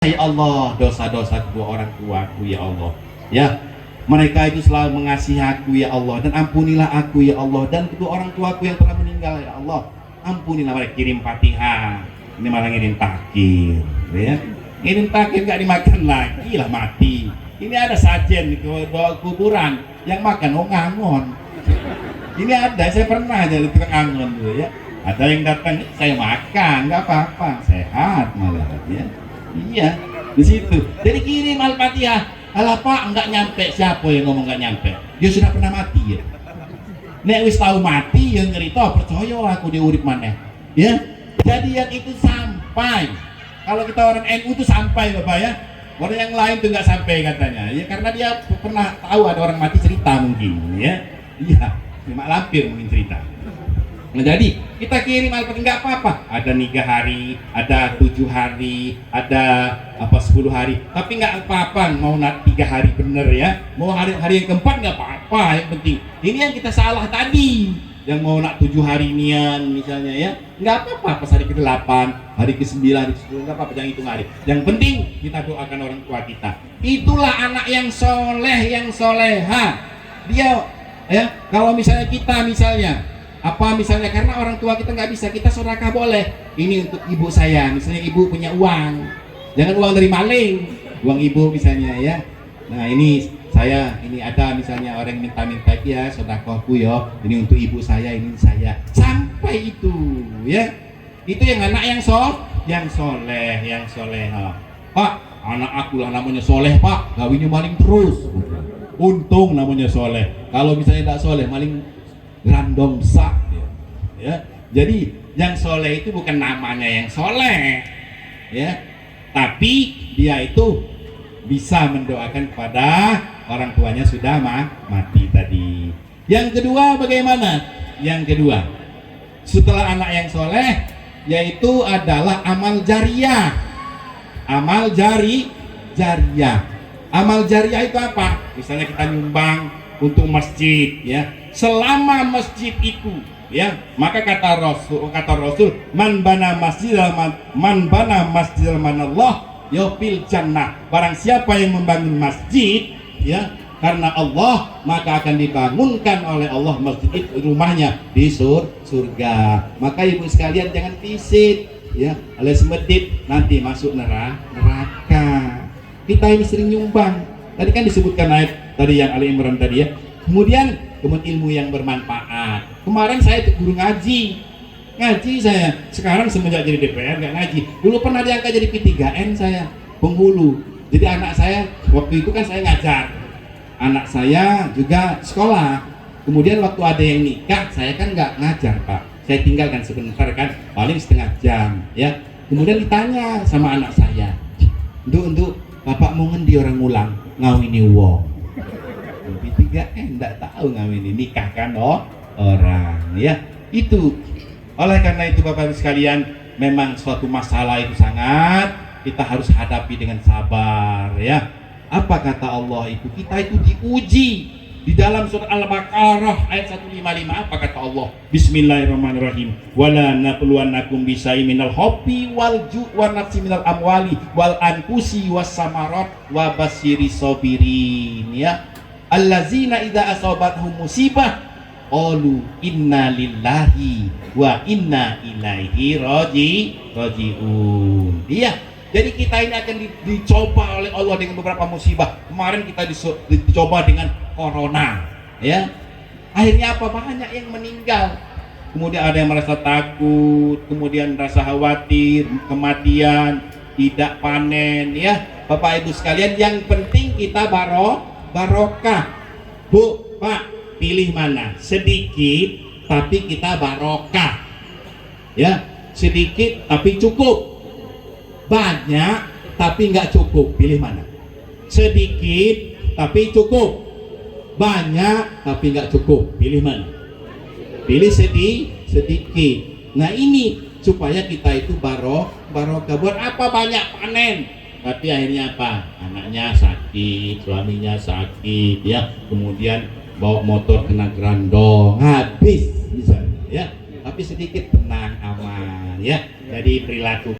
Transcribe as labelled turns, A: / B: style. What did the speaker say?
A: Ya Allah, dosa-dosa kedua orang tuaku ya Allah, ya mereka itu selalu mengasihi aku ya Allah, dan ampunilah aku ya Allah, dan kedua orang tuaku yang telah meninggal ya Allah, ampunilah mereka. Kirim Fatihah, ini malah ngirim takir ya, ngirim takir gak dimakan lagi lah, mati. Ini ada sajen di kuburan yang makan ngangon. Ini ada, saya pernah jadi tukang angon dulu ya, ada yang datang, saya makan nggak apa-apa, sehat malah ya. Iya, di situ. Jadi kirim Al-Fatihah. Alah Pak, enggak nyampe. Siapa yang ngomong enggak nyampe? Dia sudah pernah mati ya. Nek wis tahu mati yang cerita, percaya aku dia urip maneh. Ya. Jadi yang itu sampai. Kalau kita orang NU itu sampai Bapak ya. Orang yang lain tuh enggak sampai katanya. Ya karena dia pernah tahu ada orang mati cerita mungkin ya. Iya, cuma lampir mungkin cerita. Nah, jadi kita kirim Al-Fatihah nggak apa-apa. Ada 3 hari, ada 7 hari, ada 10 hari. Tapi nggak apa-apa mau 3 hari bener ya. Mau hari yang keempat nggak apa-apa. Yang penting ini yang kita salah tadi. Yang mau 7 hari nian misalnya ya, nggak apa-apa. Pas hari ke-8, hari ke-9, hari ke-10 nggak apa-apa. Jangan hitung hari. Yang penting kita doakan orang tua kita. Itulah anak yang soleh, yang soleha. Dia ya kalau misalnya kita misalnya karena orang tua kita nggak bisa, kita sedekah boleh. Ini untuk ibu saya, misalnya ibu punya uang, jangan uang dari maling, uang ibu misalnya ya. Nah ini saya, ini ada misalnya orang minta-minta ya sedekahku ya, ini untuk ibu saya, ini saya, sampai itu ya. Itu yang anak yang soleh, yang soleha. Pak, anak aku lah namanya soleh Pak, gawinnya maling terus. Untung namanya soleh. Kalau misalnya tidak soleh, maling random sak ya. Jadi yang soleh itu bukan namanya yang soleh ya, tapi dia itu bisa mendoakan kepada orang tuanya sudah mati tadi. Yang kedua bagaimana? Yang kedua setelah anak yang soleh yaitu adalah amal jariyah. Amal jariyah. Amal jariyah itu apa? Misalnya kita nyumbang untuk masjid ya, selama masjid itu ya, maka kata Rasul man bana masjidal manallah yufil jannah. Barang siapa yang membangun masjid ya karena Allah, maka akan dibangunkan oleh Allah masjid rumahnya di surga. Maka ibu sekalian jangan visit ya alias medit nanti masuk neraka. Kita ini sering nyumbang. Tadi kan disebutkan ayat tadi yang Ali Imran tadi ya. Kemudian ilmu yang bermanfaat. Kemarin saya guru ngaji saya. Sekarang semenjak jadi DPR nggak ngaji. Dulu pernah diangkat jadi P3N saya, penghulu. Jadi anak saya waktu itu kan saya ngajar. Anak saya juga sekolah. Kemudian waktu ada yang nikah, saya kan nggak ngajar Pak. Saya tinggalkan sebentar kan, paling setengah jam ya. Kemudian ditanya sama anak saya, untuk Bapak mau ngendi orang ngulang ngawini wong. P3N enggak tahu ngawini, nikahkan orang ya. Itu oleh karena itu Bapak Ibu sekalian, memang suatu masalah itu sangat kita harus hadapi dengan sabar ya. Apa kata Allah itu? Kita itu diuji di dalam surat Al-Baqarah ayat 155. Apa kata Allah? Bismillahirrahmanirrahim. Wala nabluwannakum bisyai'in minal khawfi wal ju' wa nafsi minal amwali wal anfusi was samarat wa basyiris sabirin ya. Allazina idza asabathum musibah qalu inna lillahi wa inna ilaihi raji'un. Iya. Jadi kita ini akan dicoba oleh Allah dengan beberapa musibah. Kemarin kita dicoba dengan corona ya. Akhirnya apa? Banyak yang meninggal. Kemudian ada yang merasa takut, kemudian rasa khawatir, kematian, tidak panen ya. Bapak Ibu sekalian, yang penting kita barokah. Bu, Pak, pilih mana? Sedikit tapi kita barokah. Ya, sedikit tapi cukup. Banyak tapi nggak cukup, pilih mana? Sedikit tapi cukup, banyak tapi nggak cukup, pilih mana? Pilih sedikit. Nah ini supaya kita itu barokah. Buat apa banyak panen tapi akhirnya apa? Anaknya sakit, suaminya sakit ya, kemudian bawa motor kena gerandong, habis misalnya ya. Tapi sedikit tenang, aman ya. Jadi perilaku